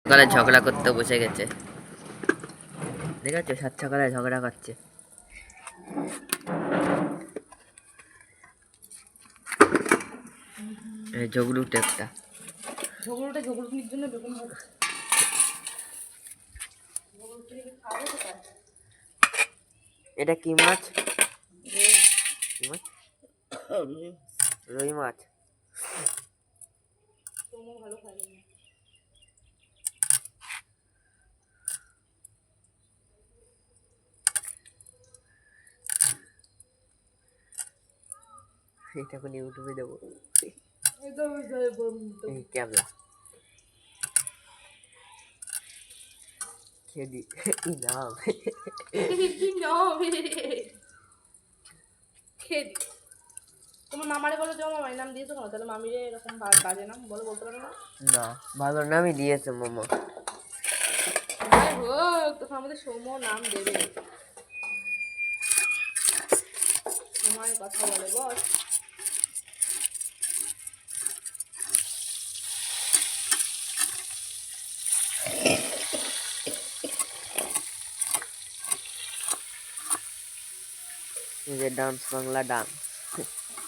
সকালে ঝগড়া করতে বসে গেছে, ঠিক আছে? সাত সকালে ঝগড়া করছে। ঝগড়ুটে একটা ঝগড়ুটির জন্য বেগুন ভাজছে। এটা কি মাছ? রুই মাছ। ভালো খাই না। এটা এখন ইউটিউবে দেবো। একদম ক্যাবলা খেদি কি নাম? খেয়ে দি। তোমার মামারে বলো যে আমার মায়ের নাম দিয়েছো না, তাহলে মামিরে এরকম বাজে নাম বলো, বলতে পারো না? না, ভালো নামই দিয়েছে মামা। যাই হোক, তখন আমাদের সৌম্য নাম দেবে। সময় কথা বলে বস। Dance Bangla dance.